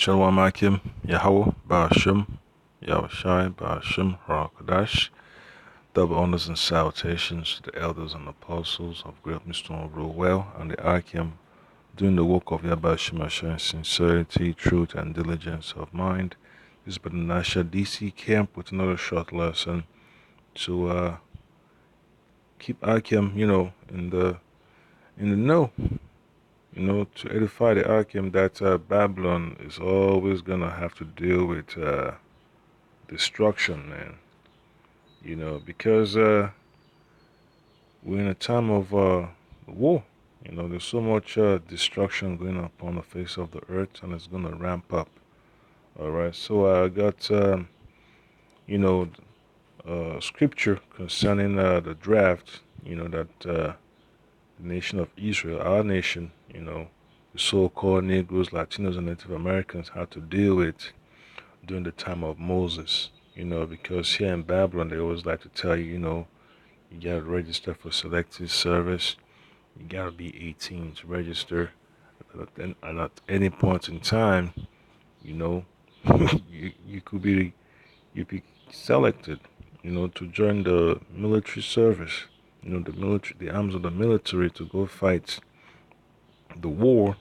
Shalom Akim, Yahweh, Ba'ashim, Yahushai, Ba'ashim, Harakadash. Double honors and salutations to the elders and apostles of Great Millstone Rule Well and the Akim, doing the work of Yahbashim Hashem in sincerity, truth, and diligence of mind. This is Brother Nasha DC Camp with another short lesson to keep Akim, in the know. To edify the Akim that Babylon is always gonna have to deal with destruction, man. Because we're in a time of war. There's so much destruction going on upon the face of the earth, and it's gonna ramp up. All right. So I got scripture concerning the draft. That the nation of Israel, our nation, the so-called Negroes, Latinos, and Native Americans had to deal with during the time of Moses. Because here in Babylon, they always like to tell you, you gotta register for selective service. You gotta be 18 to register. And at any point in time, you could be selected, to join the military service. The arms of the military to go fight the war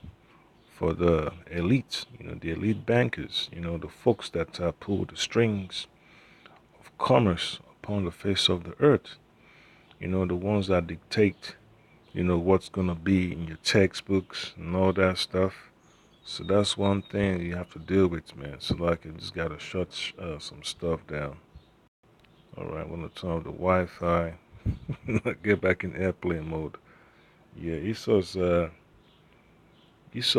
for the elite, the elite bankers, the folks that pull the strings of commerce upon the face of the earth, the ones that dictate, what's going to be in your textbooks and all that stuff. So that's one thing you have to deal with, man. So like, I just got to shut some stuff down. All right, I'm going to turn off the Wi-Fi, get back in airplane mode. Yeah, Esau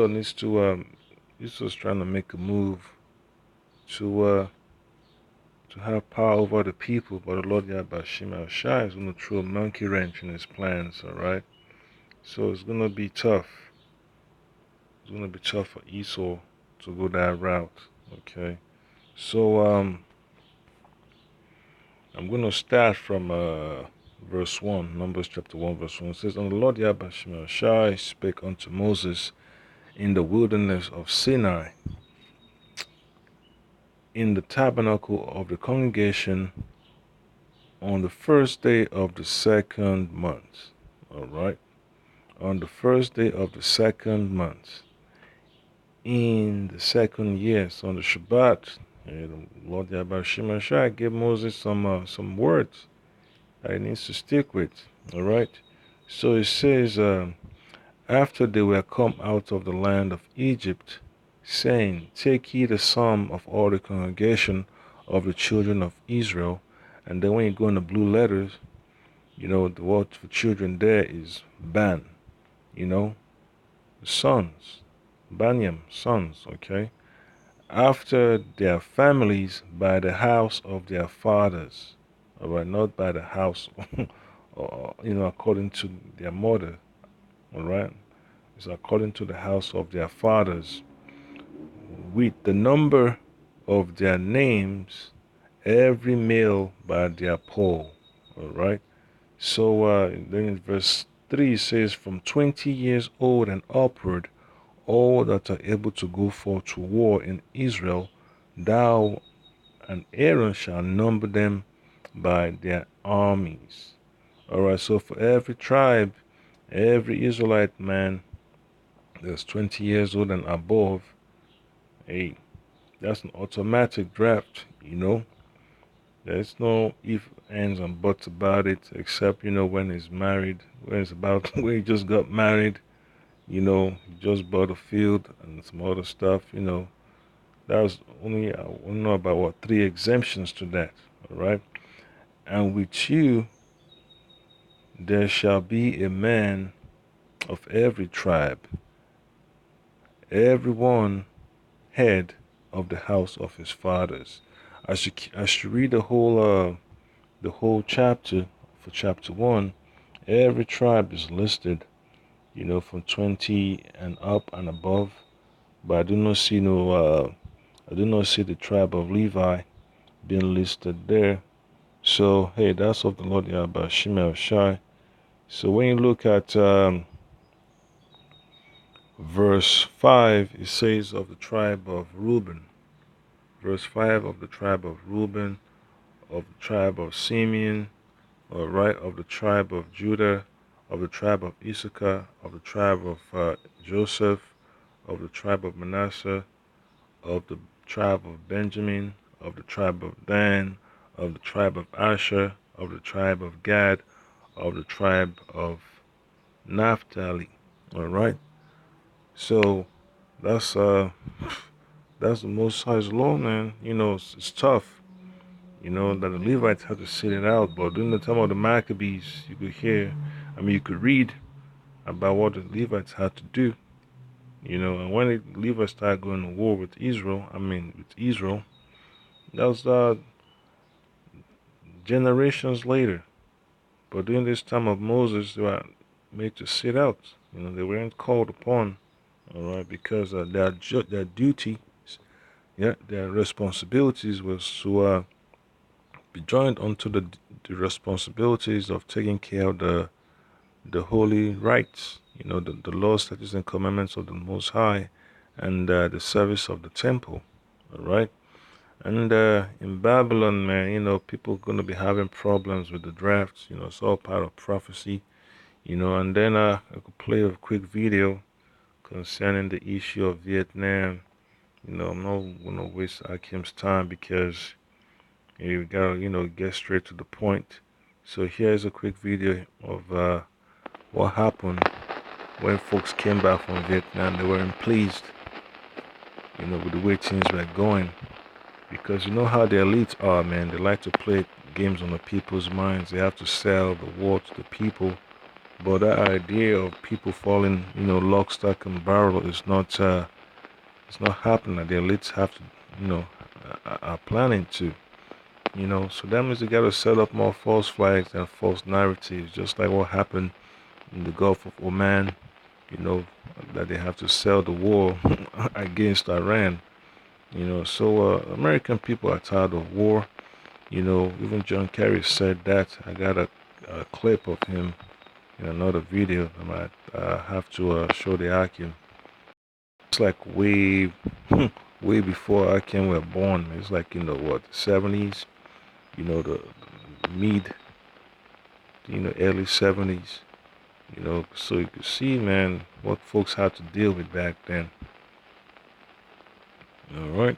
needs to Esau's trying to make a move to have power over the people, but the Lord Yahbashim Shai is going to throw a monkey wrench in his plans. All right, so it's going to be tough. It's going to be tough for Esau to go that route. Okay, so I'm going to start from verse 1, Numbers chapter 1, verse 1. It says, And the Lord Yahbashim Shai spake unto Moses in the wilderness of Sinai, in the tabernacle of the congregation, on the first day of the second month. All right, on the first day of the second month, in the second year, so on the Shabbat, the Lord Yahbashim Shai gave Moses some words that he needs to stick with. All right, so it says, after they were come out of the land of Egypt, saying, Take ye the sum of all the congregation of the children of Israel. And then when you go in the blue letters, the word for children there is ban, sons, banyam, sons, okay? After their families by the house of their fathers, all right, not by the house, according to their mother, all right? It's according to the house of their fathers, with the number of their names, every male by their poll. All right. So then in verse 3 it says, From 20 years old and upward, all that are able to go forth to war in Israel, thou and Aaron shall number them by their armies. All right. So for every tribe, every Israelite man that's 20 years old and above, hey, that's an automatic draft, There's no if, ands, and buts about it, except, when he's married, when he just got married, he just bought a field and some other stuff, That was only, I want to know about, 3 exemptions to that, all right? And with you, there shall be a man of every tribe, every one head of the house of his fathers. I should read the whole chapter. For chapter 1, every tribe is listed, from 20 and up and above. But I do not see the tribe of Levi being listed there. So hey, that's of the Lord Yahbashim Shai. So when you look at verse 5, it says of the tribe of Reuben. Verse 5, of the tribe of Reuben, of the tribe of Simeon, all right, of the tribe of Judah, of the tribe of Issachar, of the tribe of Joseph, of the tribe of Manasseh, of the tribe of Benjamin, of the tribe of Dan, of the tribe of Asher, of the tribe of Gad, of the tribe of Naphtali. All right. So that's the Most High's law, man. It's tough. That the Levites had to sit it out. But during the time of the Maccabees, you could hear, you could read about what the Levites had to do. And when the Levites started going to war with Israel, that was generations later. But during this time of Moses, they were made to sit out. They weren't called upon, all right, because their duty, yeah, their responsibilities was to be joined unto the responsibilities of taking care of the holy rites, the laws, statutes, and commandments of the Most High, and the service of the temple, all right. And in Babylon, man, people are gonna be having problems with the drafts. It's all part of prophecy. And then I could play a quick video concerning the issue of Vietnam. I'm not gonna waste Akim's time because you gotta, get straight to the point. So here's a quick video of what happened when folks came back from Vietnam. They weren't pleased, with the way things were going. Because you know how the elites are, man. They like to play games on the people's minds. They have to sell the war to the people. But that idea of people falling, lock, stock, and barrel is not, it's not happening. The elites have to, are planning to, So that means they got to set up more false flags and false narratives, just like what happened in the Gulf of Oman, you know, that they have to sell the war against Iran. So American people are tired of war. Even John Kerry said that. I got a clip of him in another video. I might have to show the Akim. It's like way, way before Akim were born. It's like in the what, 70s, the mid, early 70s. So you can see, man, what folks had to deal with back then. All right.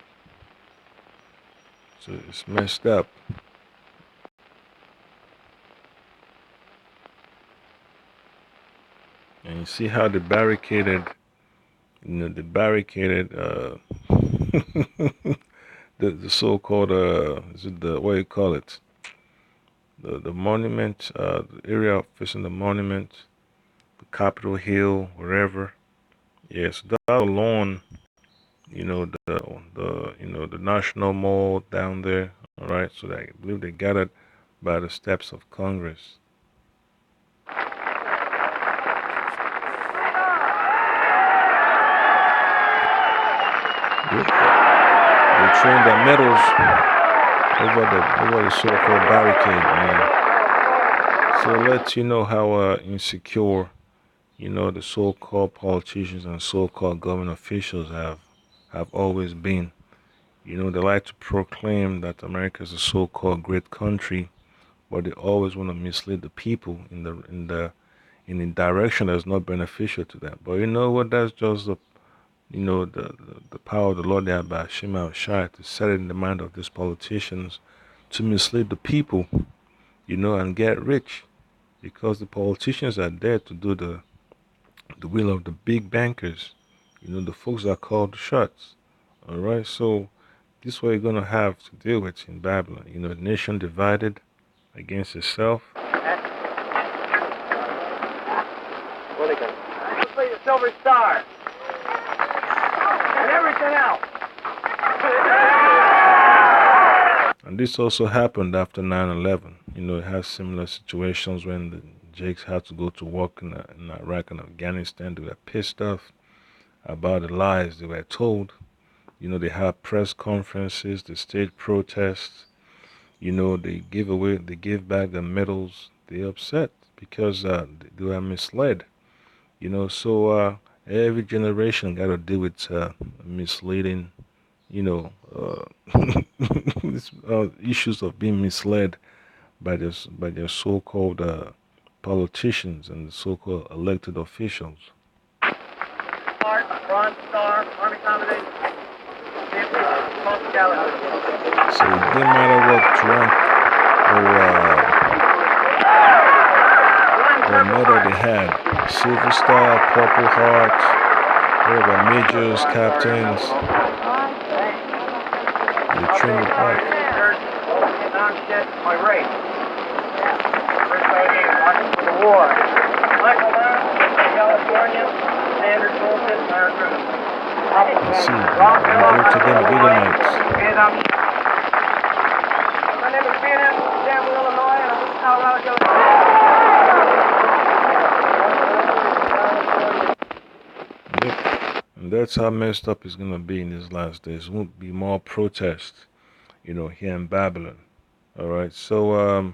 So it's messed up. And you see how they barricaded, the so-called is it the what do you call it, the monument, the area facing the monument, the Capitol Hill, wherever. Yes, that alone, the National Mall down there. All right, so I believe they gathered by the steps of Congress. Yep. They trained their medals over the so-called barricade, man. So it lets you know how insecure, the so-called politicians and so-called government officials have always been. They like to proclaim that America is a so-called great country, but they always want to mislead the people in a direction that's not beneficial to them. But you know what? That's just the power of the Lord there by Shema Shai to set it in the mind of these politicians to mislead the people, and get rich, because the politicians are there to do the will of the big bankers, the folks that call the shots. All right, so this is what you're gonna have to deal with in Babylon. The nation divided against itself. Play the Silver Star and everything else. And this also happened after 9/11. It has similar situations when the Jakes had to go to work in Iraq and Afghanistan. They were pissed off about the lies they were told. They had press conferences, they staged protests. They gave back the medals. They upset because they were misled. So Every generation got to deal with misleading, issues of being misled by their so-called politicians and the so-called elected officials. Bronze Star, Army Combination. So it didn't matter what rank or medal they had. Silver Star, Purple Heart, whatever, majors, captains. They train with that. My race. The war. Michael California, Standard Solstice, America. Let's see. We go to them Edomites. My name is BNS, Danville, Illinois, and I'm from Colorado, Yep. And that's how messed up it's gonna be in these last days. There won't be more protests, here in Babylon. All right. So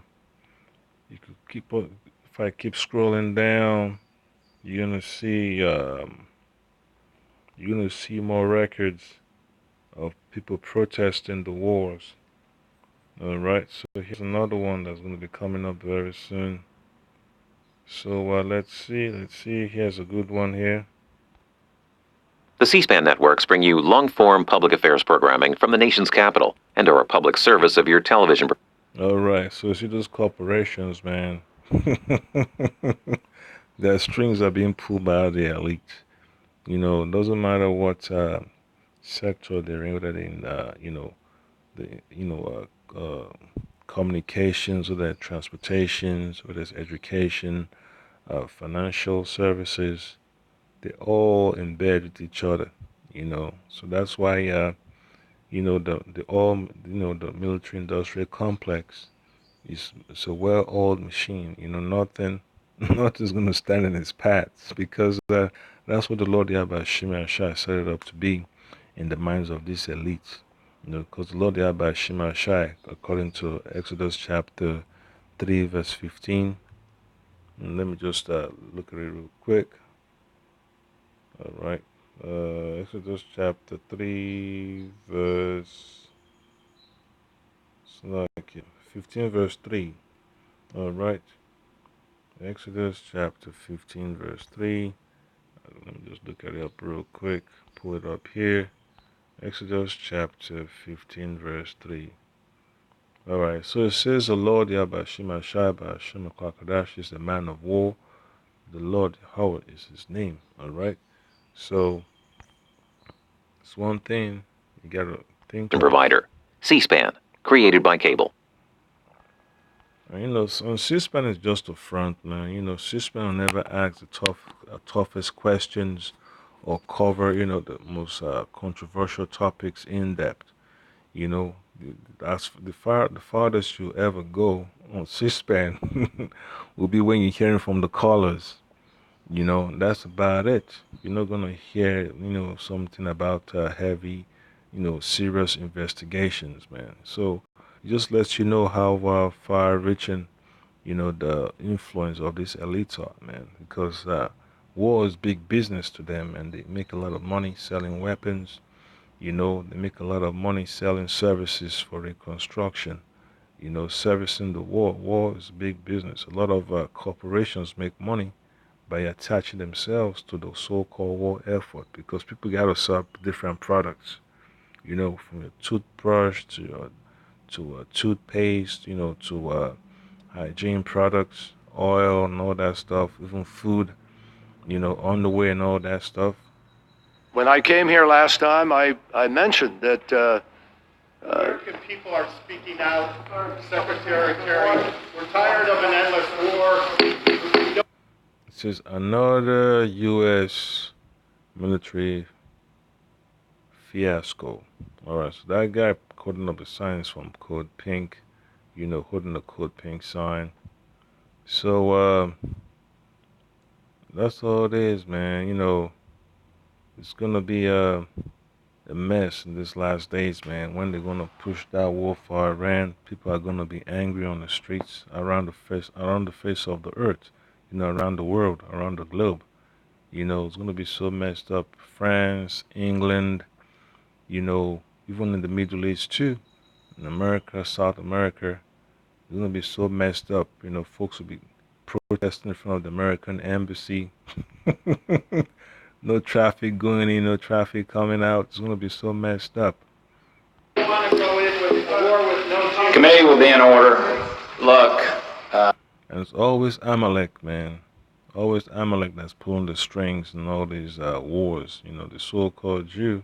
you could keep on. If I keep scrolling down, you're gonna see more records of people protesting the wars. All right. So here's another one that's gonna be coming up very soon. So let's see. Let's see. Here's a good one here. The C-SPAN networks bring you long-form public affairs programming from the nation's capital and are a public service of your television. All right. So see those corporations, man. Their strings are being pulled by the elite. It doesn't matter what sector they're in, whether they're in, the, communications, whether it's transportations, whether it's education, financial services. They all embed with each other. So that's why, the military industrial complex is it's a well-oiled machine. Nothing, nothing's gonna stand in its path because that's what the Lord Yahweh Shema Shai set it up to be in the minds of these elites. Because the Lord Yahweh Shema Shai, according to Exodus chapter 3, verse 15. And let me just look at it real quick. All right. Exodus chapter 3, verse. It's like 15, verse 3. All right. Exodus chapter 15, verse 3. Let me just look at it up real quick. Pull it up here. Exodus chapter 15, verse 3. All right. So it says, the Lord Yahweh Shema Shai Hashem Kwakadash is the man of war. The Lord Yahweh is his name. All right. So it's one thing you got to think of. Provider. C-SPAN. Created by cable. On C-SPAN is just a front, man. C-SPAN will never ask the toughest questions or cover, the most controversial topics in depth. That's the farthest you ever go on C-SPAN will be when you're hearing from the callers. That's about it. You're not gonna hear, something about heavy, serious investigations, man. So it just lets you know how far-reaching, the influence of these elites are, man. Because war is big business to them, and they make a lot of money selling weapons. They make a lot of money selling services for reconstruction. Servicing the war. War is big business. A lot of corporations make money by attaching themselves to the so-called war effort because people got to sell different products. From a toothbrush to a toothpaste, to hygiene products, oil, and all that stuff, even food, underwear and all that stuff. When I came here last time, I mentioned that American people are speaking out. Secretary Kerry, we're tired of an endless war. It says another U.S. military fiasco. All right, so that guy holding up the signs from Code Pink, holding the Code Pink sign. So that's all it is, man. It's gonna be a mess in these last days, man. When they're gonna push that war for Iran, people are gonna be angry on the streets around the face of the earth, around the world, around the globe. It's gonna be so messed up. France, England, even in the Middle East too, in America, South America, it's gonna be so messed up. Folks will be protesting in front of the American embassy. No traffic going in, no traffic coming out. It's gonna be so messed up. Want to go in with a war with no Committee will be in order. Look, And it's always Amalek, man. Always Amalek that's pulling the strings in all these wars. The so-called Jew.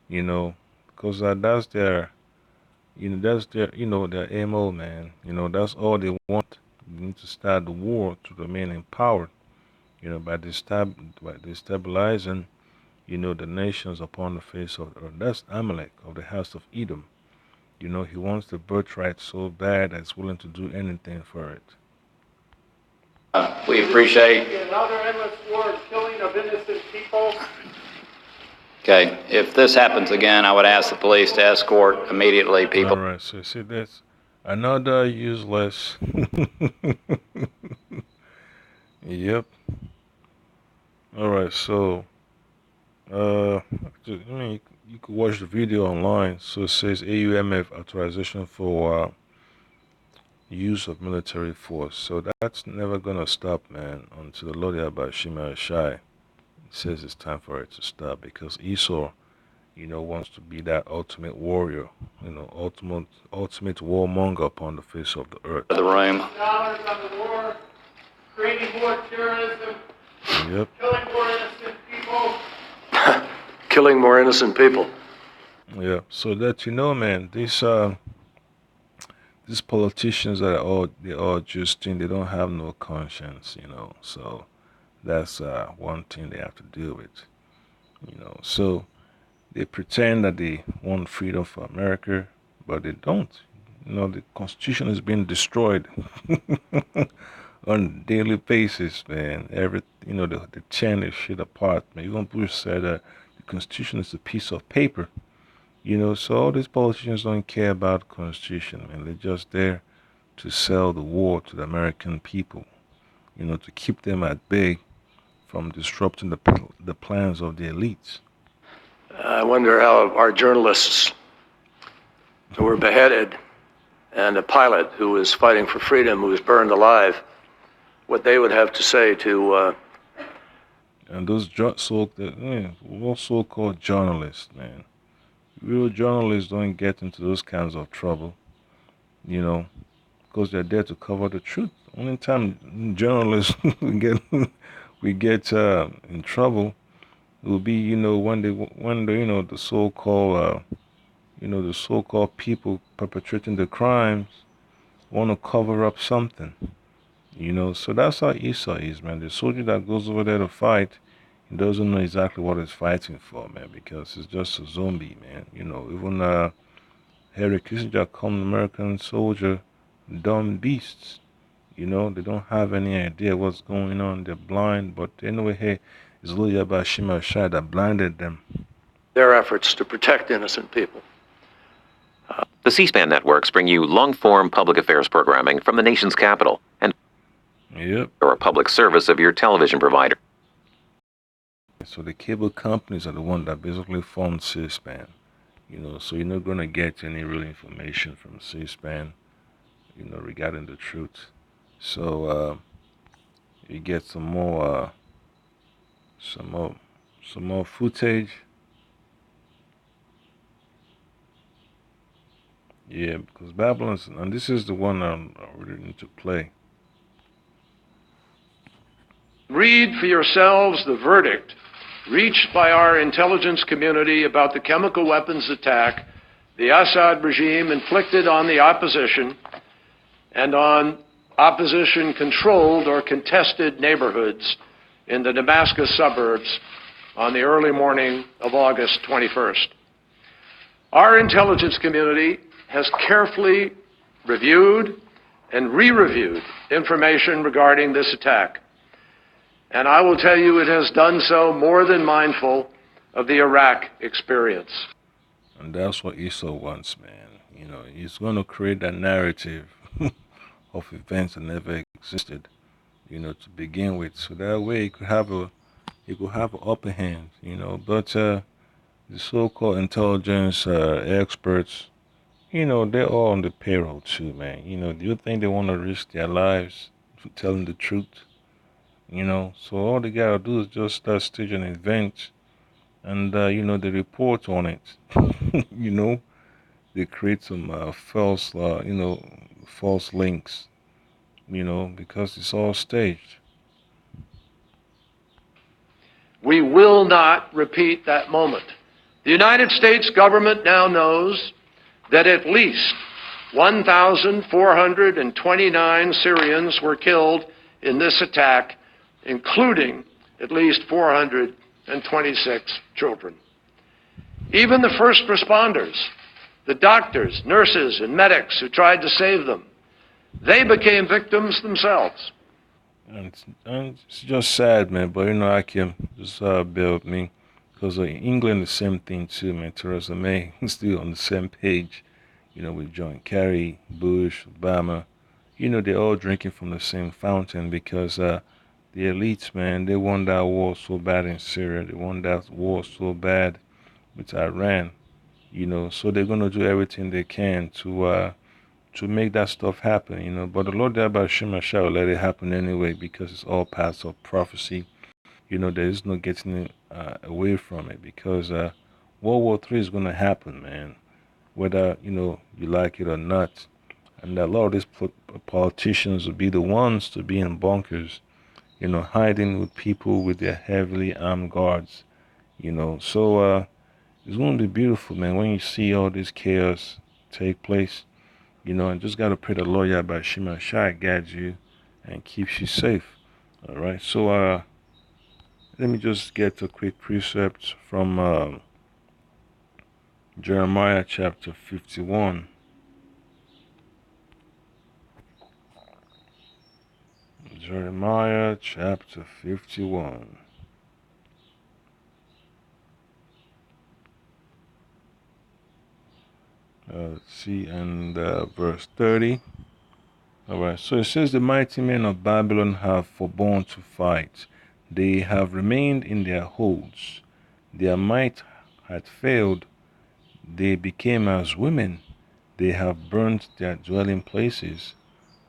Because that's their MO, man. That's all they want. They need to start the war to remain in power. By destabilizing, the nations upon the face of the earth. That's Amalek of the house of Edom. He wants the birthright so bad that he's willing to do anything for it. we appreciate. another endless war, killing of innocent people. Okay, if this happens again, I would ask the police to escort immediately people. All right, so see that's another useless. Yep. All right, so you could watch the video online. So it says AUMF authorization for use of military force. So that's never gonna stop, man, until the Lord Yabashima Shai says it's time for it to stop, because Esau, wants to be that ultimate warrior, ultimate warmonger upon the face of the earth. The room. Dollars on the war, creating more terrorism, Yep. killing more innocent people. Killing more innocent people. Yeah. So that man, these politicians they all just think they don't have no conscience, So that's one thing they have to deal with, So they pretend that they want freedom for America, but they don't. The Constitution is being destroyed on a daily basis, man. They tear this shit apart, man. Even Bush said that the Constitution is a piece of paper, So all these politicians don't care about the Constitution, man. They're just there to sell the war to the American people, to keep them at bay from disrupting the plans of the elites. I wonder how our journalists who were beheaded and a pilot who was fighting for freedom who was burned alive, what they would have to say to And those so-called journalists, man. Real journalists don't get into those kinds of trouble, because they're there to cover the truth. Only time journalists we get in trouble will be, when the so-called the so-called people perpetrating the crimes want to cover up something. So that's how Esau is, man. The soldier that goes over there to fight, he doesn't know exactly what he's fighting for, man, because he's just a zombie, man. Even Henry Kissinger called an American soldier dumb beasts. They don't have any idea what's going on. They're blind, but anyway, hey, it's Lord Yabashima Shai that blinded them. their efforts to protect innocent people. The C-SPAN networks bring you long-form public affairs programming from the nation's capital and Yep. are a public service of your television provider. So the cable companies are the one that basically fund C-SPAN. So you're not gonna get any real information from C-SPAN, regarding the truth. So you get some more footage. Yeah, because Babylon's, and this is the one I really need to play. Read for yourselves the verdict reached by our intelligence community about the chemical weapons attack the Assad regime inflicted on the opposition and on opposition-controlled or contested neighborhoods in the Damascus suburbs on the early morning of August 21st. Our intelligence community has carefully reviewed and re-reviewed information regarding this attack. And I will tell you, it has done so more than mindful of the Iraq experience. And that's what Esau wants, man. He's going to create that narrative of events that never existed, to begin with. So that way he they could have an upper hand, but the so-called intelligence experts, they're all on the payroll too, man. Do you think they want to risk their lives for telling the truth? So all they gotta do is just start staging an event, and they report on it. you know, they create some false, false links. Because it's all staged. We will not repeat that moment. The United States government now knows that at least 1,429 Syrians were killed in this attack, including at least 426 children. Even the first responders, the doctors, nurses, and medics who tried to save them, they became victims themselves. And it's just sad, man. But I can just bear with me, because England, the same thing too, man. Theresa May still on the same page, with John Kerry, Bush, Obama. They're all drinking from the same fountain, because the elites, man, they want that war so bad in Syria. They want that war so bad with Iran. So they're gonna do everything they can to make that stuff happen. But the Lord about Shema will let it happen anyway, because it's all parts of prophecy. There is no getting away from it, because World War III is gonna happen, man. Whether you like it or not, and a lot of these politicians will be the ones to be in bunkers, hiding with people with their heavily armed guards. So it's gonna be beautiful, man, when you see all this chaos take place. And just gotta pray the Lord Yahweh Shema Shai guides you and keeps you safe. All right. So let me just get a quick precept from Jeremiah chapter 51. Jeremiah chapter 51. Let's see, and verse 30. All right, so it says, the mighty men of Babylon have forborne to fight. They have remained in their holds. Their might had failed. They became as women. They have burnt their dwelling places.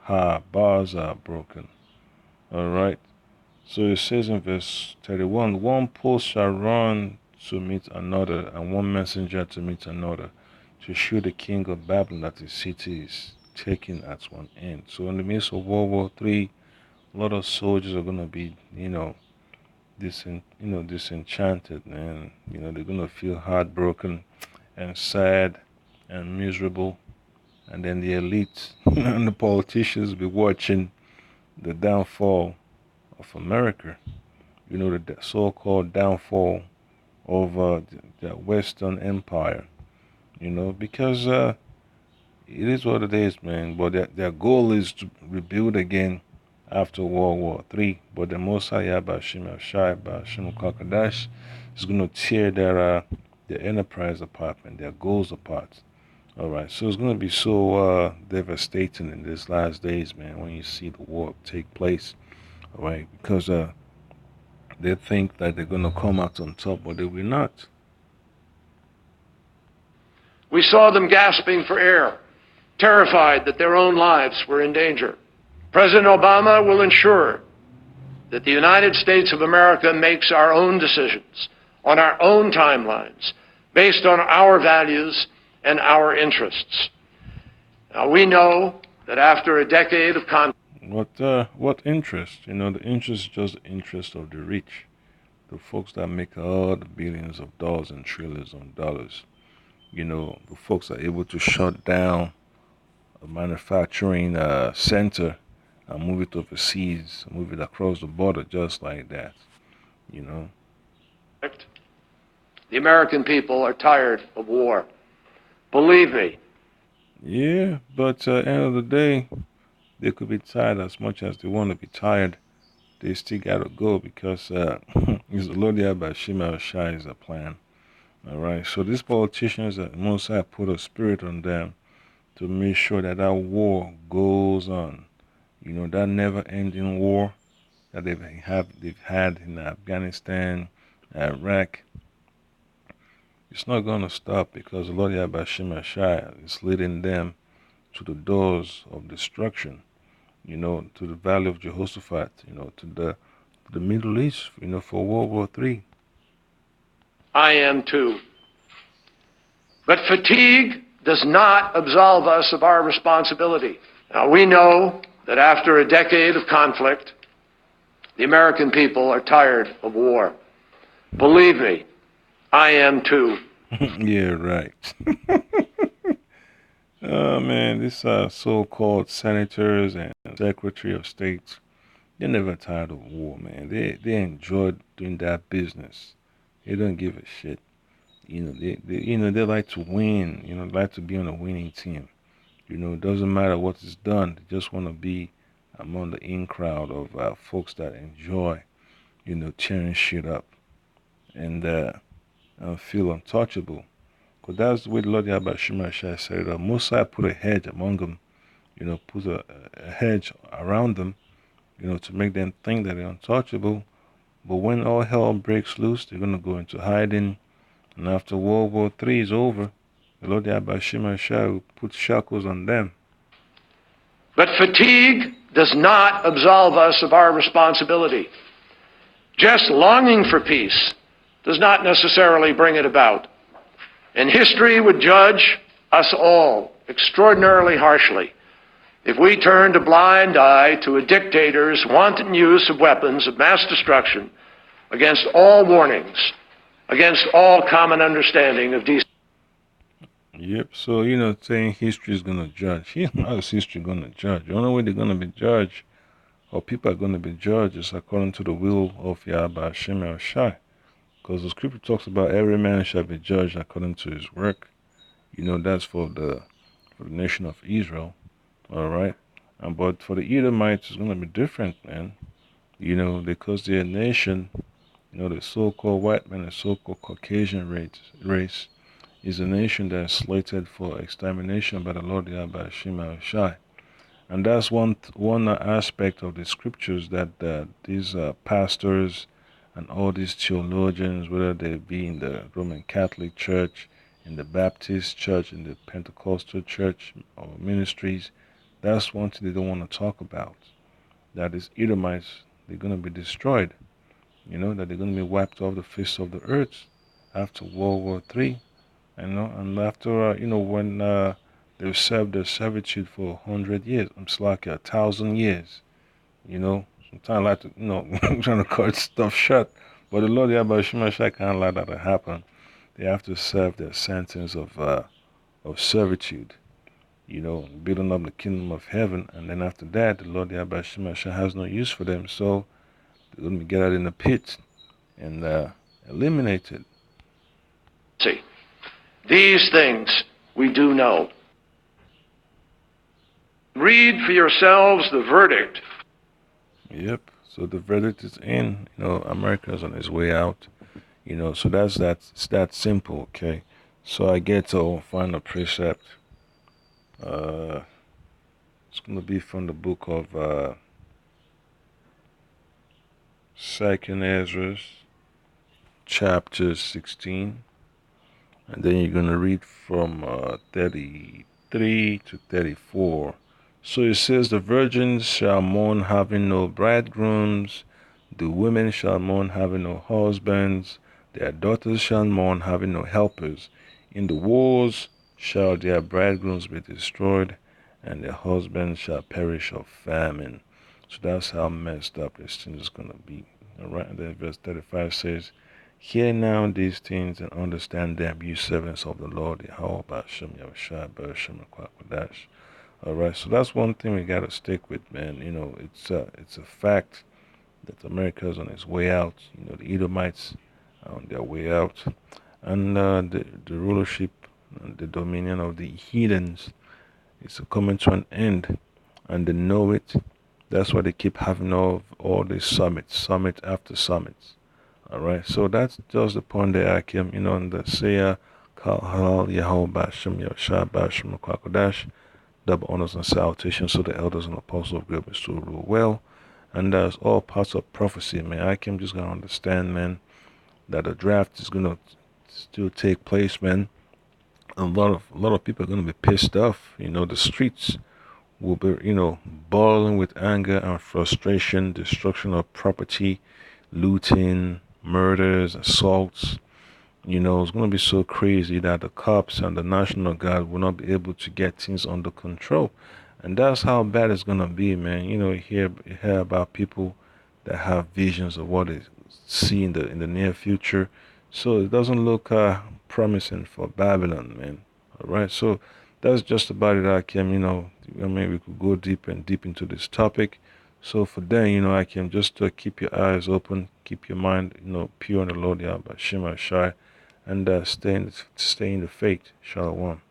Her bars are broken. All right. So it says in verse 31, one post shall run to meet another, and one messenger to meet another, to show the king of Babylon that his city is taken at one end. So in the midst of World War III, a lot of soldiers are gonna be, disenchanted, and they're gonna feel heartbroken and sad and miserable. And then the elites and the politicians will be watching the downfall of America. The so-called downfall of the Western Empire. Because it is what it is, man. But their goal is to rebuild again after World War III. But the Mosiah Bashim Shai Bashim Kakadash is going to tear their enterprise apart and their goals apart. All right, so it's going to be so devastating in these last days, man, when you see the war take place. All right, because they think that they're going to come out on top, but they will not. We saw them gasping for air, terrified that their own lives were in danger. President Obama will ensure that the United States of America makes our own decisions on our own timelines, based on our values and our interests. Now, we know that after a decade of conflict, What interest? The interest is just the interest of the rich, the folks that make all the billions of dollars and trillions of dollars. The folks are able to shut down a manufacturing center and move it overseas, move it across the border just like that. the American people are tired of war. Believe me. Yeah, but end of the day, they could be tired as much as they want to be tired. They still gotta go because it's the Lord Yahweh Shema Shai is a plan. All right. So these politicians that Most High put a spirit on them to make sure that that war goes on. That never-ending war. that they've had in Afghanistan, Iraq. It's not going to stop because the Lord Yahweh Shai is leading them to the doors of destruction, to the valley of Jehoshaphat, to the Middle East, for World War III. I am too. But fatigue does not absolve us of our responsibility. Now, we know that after a decade of conflict, the American people are tired of war. Believe me, I am too. Yeah, right. Oh man, these so-called senators and secretary of states, they're never tired of war, man. They enjoy doing that business. They don't give a shit. They like to win. Like to be on a winning team. It doesn't matter what is done. They just want to be among the in crowd of folks that enjoy, tearing shit up and feel untouchable. Because that's the way the Lord Yahweh Shemashai said it. Mosai put a hedge among them, put a hedge around them, to make them think that they're untouchable. But when all hell breaks loose, they're going to go into hiding. And after World War III is over, the Lord Yahweh Shemashai will put shackles on them. But fatigue does not absolve us of our responsibility. Just longing for peace does not necessarily bring it about. And history would judge us all extraordinarily harshly if we turned a blind eye to a dictator's wanton use of weapons of mass destruction against all warnings, against all common understanding of decency. Yep, so, saying history is going to judge. How is history going to judge? The only way they're going to be judged, or people are going to be judged, is according to the will of Yahweh Hashem El Shai. Because the scripture talks about every man shall be judged according to his work. That's for the nation of Israel. All right. But for the Edomites, it's going to be different, man. Because they're a nation, the so-called white man, the so-called Caucasian race is a nation that is slated for extermination by the Lord Yahweh Hashem Shai. And that's one aspect of the scriptures that these pastors and all these theologians, whether they be in the Roman Catholic Church, in the Baptist Church, in the Pentecostal Church or ministries, that's one thing they don't want to talk about. That is Edomites, they're going to be destroyed. That they're going to be wiped off the face of the earth after World War III. And after, when they've served their servitude for 100 years, it's like 1,000 years, Sometimes I like to, I'm trying to cut stuff short. But the Lord Yahweh Shemashai can't allow that to happen. They have to serve their sentence of servitude, building up the kingdom of heaven. And then after that, the Lord Yahweh Shemashai has no use for them. So they're going to get out in the pit and eliminated. See, these things we do know. Read for yourselves the verdict. Yep. So the verdict is in. America's on its way out. So it's that simple. Okay. So I get to find a precept. It's gonna be from the book of Second Ezra, chapter 16, and then you're gonna read from 33 to 34. So it says, the virgins shall mourn having no bridegrooms, the women shall mourn having no husbands, their daughters shall mourn having no helpers. In the wars shall their bridegrooms be destroyed, and their husbands shall perish of famine. So that's how messed up this thing is going to be. All right, and then verse 35 says, hear now these things and understand them, you servants of the Lord, Yahweh Ba'ashem Yahushua Ba'ashem Kwakadash. All right, so that's one thing we gotta stick with, man. It's a fact that America is on its way out. The Edomites are on their way out, and the rulership and the dominion of the heathens is coming to an end, and they know it. That's why they keep having all these summit after summits. All right, so that's just the point there, Akim. In the Seah Kal Halal Yahweh Ba'ashem Yahushua Ba'ashem Kwakadash. Double honors and salutations to the elders and apostles of greatness to rule well, And that's all parts of prophecy, man. I can just gonna understand, man, that the draft is gonna still take place, man. A lot of people are gonna be pissed off. The streets will be, boiling with anger and frustration, destruction of property, looting, murders, assaults. It's going to be so crazy that the cops and the National Guard will not be able to get things under control. And that's how bad it's going to be, man. You hear about people that have visions of what they see in the near future. So it doesn't look promising for Babylon, man. All right. So that's just about it, Akim. I mean, we could go deep and deep into this topic. So for then, Akim, just keep your eyes open, keep your mind, pure on the Lord, Yahweh, Shema Shai, and stay in the faith. Shalom.